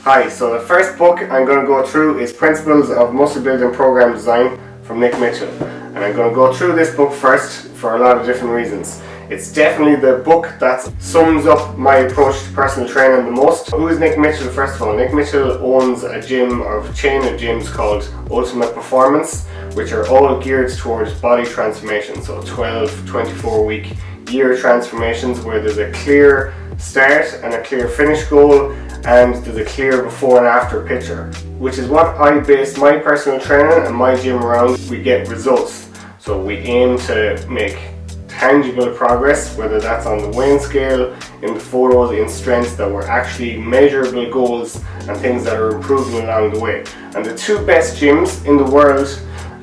Hi, so the first book I'm going to go through is Principles of Muscle Building Program Design from Nick Mitchell. And I'm going to go through this book first for a lot of different reasons. It's definitely the book that sums up my approach to personal training the most. Who is Nick Mitchell? First of all, Nick Mitchell owns a gym or a chain of gyms called Ultimate Performance, which are all geared towards body transformation. So 12, 24 week year transformations where there's a clear start and a clear finish goal, and there's a clear before and after picture, which is what I base my personal training and my gym around. We get results, so we aim to make tangible progress, whether that's on the weighing scale, in the photos, in strengths, that were actually measurable goals and things that are improving along the way. And the two best gyms in the world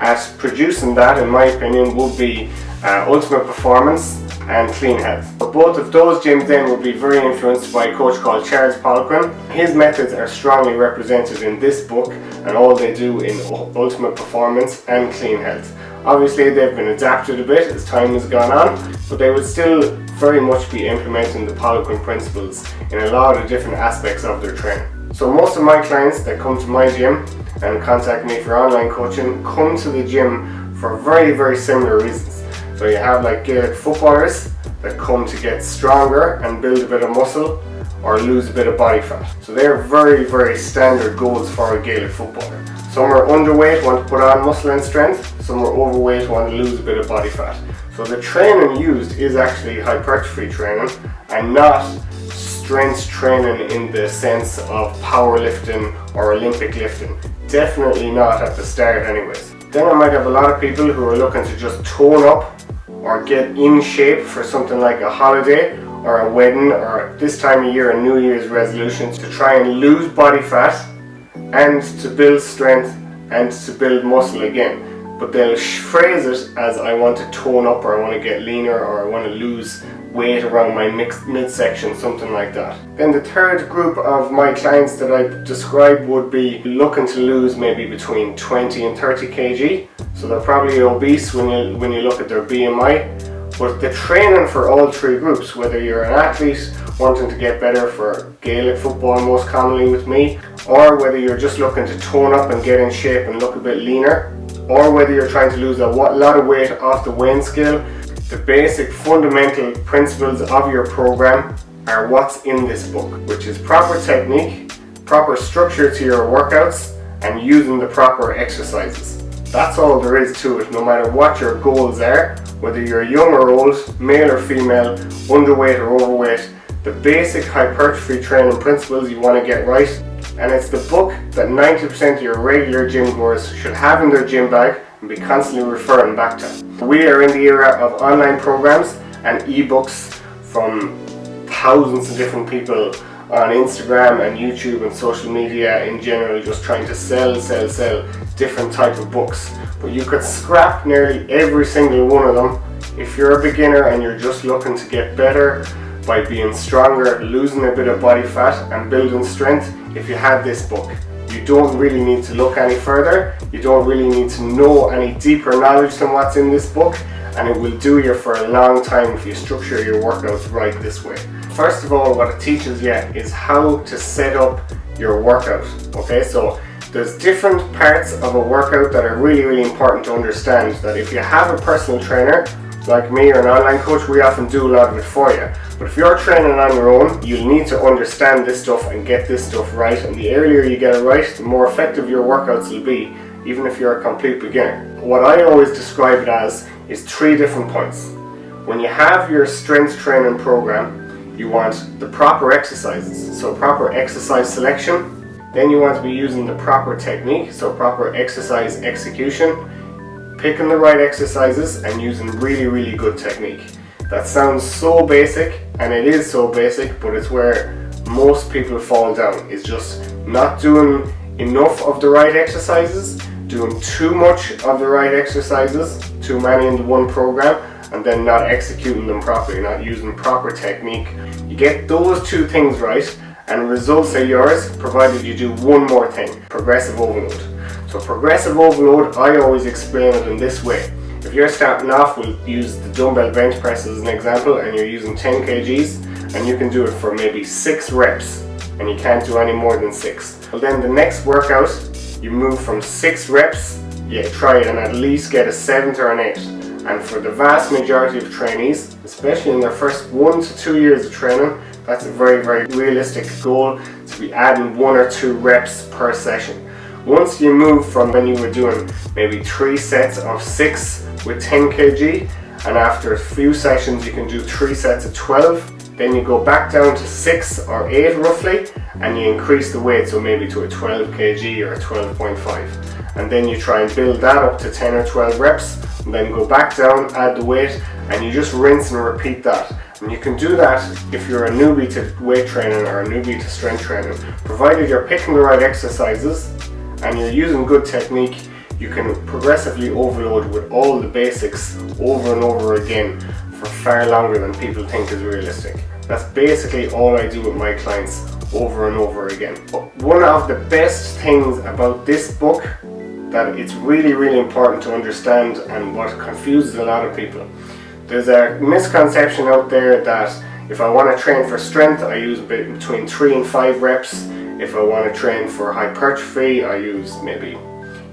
at producing that, in my opinion, would be Ultimate Performance and Clean Health. Both of those gyms then will be very influenced by a coach called Charles Poliquin. His methods are strongly represented in this book and all they do in Ultimate Performance and Clean Health. Obviously they've been adapted a bit as time has gone on, but they would still very much be implementing the Poliquin principles in a lot of different aspects of their training. So most of my clients that come to my gym and contact me for online coaching come to the gym for very similar reasons. So you have like Gaelic footballers that come to get stronger and build a bit of muscle or lose a bit of body fat. So they're very standard goals for a Gaelic footballer. Some are underweight, want to put on muscle and strength. Some are overweight, want to lose a bit of body fat. So the training used is actually hypertrophy training and not strength training in the sense of powerlifting or Olympic lifting. Definitely not at the start anyways. Then I might have a lot of people who are looking to just tone up or get in shape for something like a holiday or a wedding or this time of year a New Year's resolution to try and lose body fat and to build strength and to build muscle again. But they'll phrase it as I want to tone up or I want to get leaner or I want to lose weight around my midsection, something like that. Then the third group of my clients that I describe would be looking to lose maybe between 20 and 30 kg. So they're probably obese when you look at their BMI. But the training for all three groups, whether you're an athlete wanting to get better for Gaelic football most commonly with me, or whether you're just looking to tone up and get in shape and look a bit leaner, or whether you're trying to lose a lot of weight off the weighing scale, the basic fundamental principles of your program are what's in this book, which is proper technique, proper structure to your workouts, and using the proper exercises. That's all there is to it, no matter what your goals are, whether you're young or old, male or female, underweight or overweight. The basic hypertrophy training principles you want to get right, and it's the book that 90% of your regular gym goers should have in their gym bag and be constantly referring back to. We are in the era of online programs and ebooks from thousands of different people on Instagram and YouTube and social media in general, just trying to sell different type of books. But you could scrap nearly every single one of them if you're a beginner and you're just looking to get better by being stronger, losing a bit of body fat and building strength. If you had this book, you don't really need to look any further. You don't really need to know any deeper knowledge than what's in this book, and it will do you for a long time if you structure your workouts right this way. First of all, what it teaches you is how to set up your workout. Okay, so there's different parts of a workout that are really important to understand, that if you have a personal trainer like me or an online coach, we often do a lot of it for you. But if you're training on your own, you'll need to understand this stuff and get this stuff right, and the earlier you get it right, the more effective your workouts will be, even if you're a complete beginner. What I always describe it as is 3 different points. When you have your strength training program, you want the proper exercises, so proper exercise selection. Then you want to be using the proper technique, so proper exercise execution, picking the right exercises and using really good technique. That sounds so basic, and it is so basic, but it's where most people fall down, is just not doing enough of the right exercises, doing too much of the right exercises, too many in the one program, and then not executing them properly, not using proper technique. You get those 2 things right and results are yours, provided you do one more thing: progressive overload. So progressive overload, I always explain it in this way. If you're starting off, we'll use the dumbbell bench press as an example, and you're using 10 kgs and you can do it for maybe 6 reps. and you can't do any more than 6. Well, then the next workout, you move from 6 reps, you try and at least get a 7 or an 8. And for the vast majority of trainees, especially in their first 1 to 2 years of training, that's a very, very realistic goal, to be adding 1 or 2 reps per session. Once you move from when you were doing maybe 3 sets of 6 with 10 kg, and after a few sessions you can do 3 sets of 12, then you go back down to 6 or 8 roughly, and you increase the weight, so maybe to a 12 kg or a 12.5. And then you try and build that up to 10 or 12 reps, and then go back down, add the weight, and you just rinse and repeat that. And you can do that if you're a newbie to weight training or a newbie to strength training. Provided you're picking the right exercises and you're using good technique, you can progressively overload with all the basics over and over again for far longer than people think is realistic. That's basically all I do with my clients, over and over again. But one of the best things about this book that it's really, really important to understand, and what confuses a lot of people, there's a misconception out there that if I want to train for strength, I use between 3 and 5 reps. If I want to train for hypertrophy, I use maybe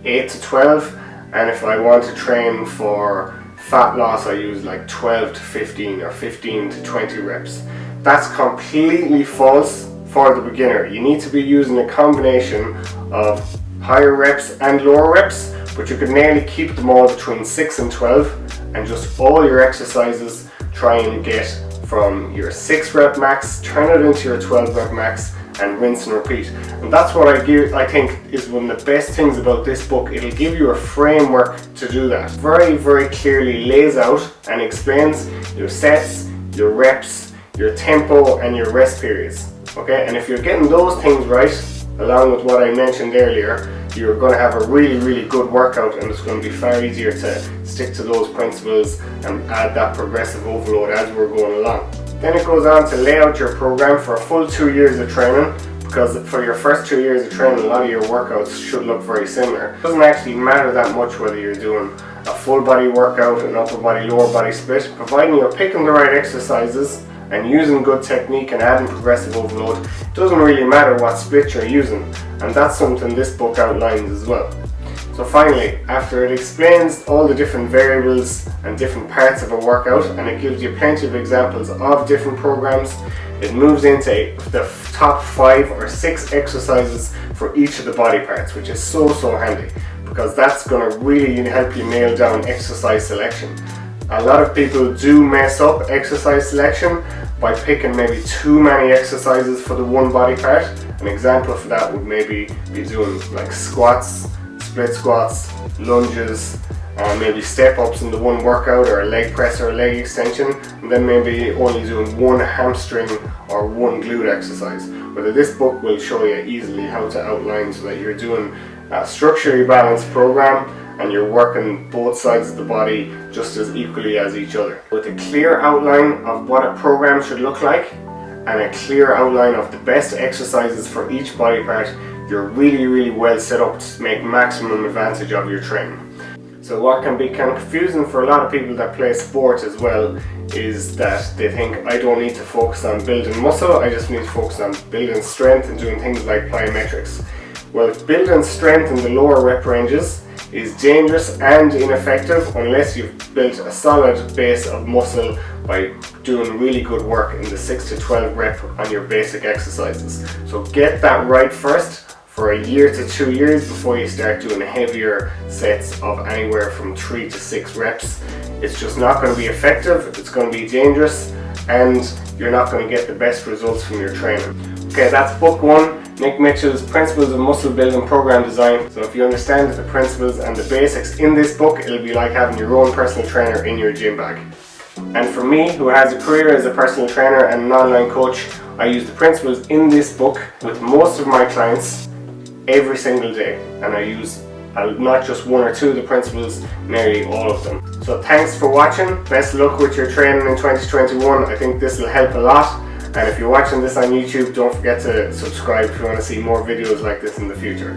8 to 12. And if I want to train for fat loss, I use like 12 to 15 or 15 to 20 reps. That's completely false for the beginner. You need to be using a combination of higher reps and lower reps, but you can nearly keep them all between 6 and 12, and just all your exercises try and get from your 6 rep max, turn it into your 12 rep max, and rinse and repeat. And that's what I think is one of the best things about this book. It'll give you a framework to do that. Very, very clearly lays out and explains your sets, your reps, your tempo, and your rest periods. Okay, and if you're getting those things right, along with what I mentioned earlier, you're going to have a really, really good workout, and it's going to be far easier to stick to those principles and add that progressive overload as we're going along. Then it goes on to lay out your program for a full 2 years of training, because for your first 2 years of training, a lot of your workouts should look very similar. It doesn't actually matter that much whether you're doing a full body workout, an upper body, lower body split, providing you're picking the right exercises and using good technique and adding progressive overload. It doesn't really matter what split you're using, and that's something this book outlines as well. So finally, after it explains all the different variables and different parts of a workout, and it gives you plenty of examples of different programs, it moves into the top 5 or 6 exercises for each of the body parts, which is so handy, because that's going to really help you nail down exercise selection. A lot of people do mess up exercise selection by picking maybe too many exercises for the one body part. An example for that would maybe be doing like squats, split squats, lunges, maybe step ups in the one workout, or a leg press or a leg extension, and then maybe only doing one hamstring or one glute exercise. Whether this book will show you easily how to outline so that you're doing a structurally balanced program and you're working both sides of the body just as equally as each other. With a clear outline of what a program should look like and a clear outline of the best exercises for each body part, you're really well set up to make maximum advantage of your training. So what can be kind of confusing for a lot of people that play sport as well is that they think, I don't need to focus on building muscle, I just need to focus on building strength and doing things like plyometrics. Well, building strength in the lower rep ranges is dangerous and ineffective unless you've built a solid base of muscle by doing really good work in the 6 to 12 rep on your basic exercises. So get that right first for a year to 2 years before you start doing heavier sets of anywhere from 3 to 6 reps. It's just not going to be effective, it's going to be dangerous, and you're not going to get the best results from your training. Okay, that's book 1. Nick Mitchell's Principles of Muscle Building Program Design. So if you understand the principles and the basics in this book, it'll be like having your own personal trainer in your gym bag. And for me, who has a career as a personal trainer and an online coach, I use the principles in this book with most of my clients every single day, and I use not just 1 or 2 of the principles, nearly all of them. So thanks for watching. Best luck with your training in 2021. I think this will help a lot. And if you're watching this on YouTube, don't forget to subscribe if you want to see more videos like this in the future.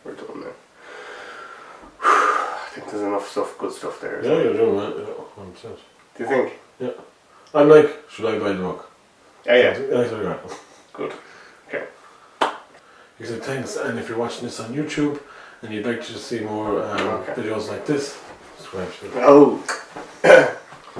We're done now. think there's enough stuff, good stuff there. Yeah, you're doing that. Yeah, 100%. Do you think? Yeah. I'm like, should I buy the book? Yeah. Yeah. Good. Okay. He said thanks, and if you're watching this on YouTube and you'd like to see more videos like this, subscribe to it. Oh.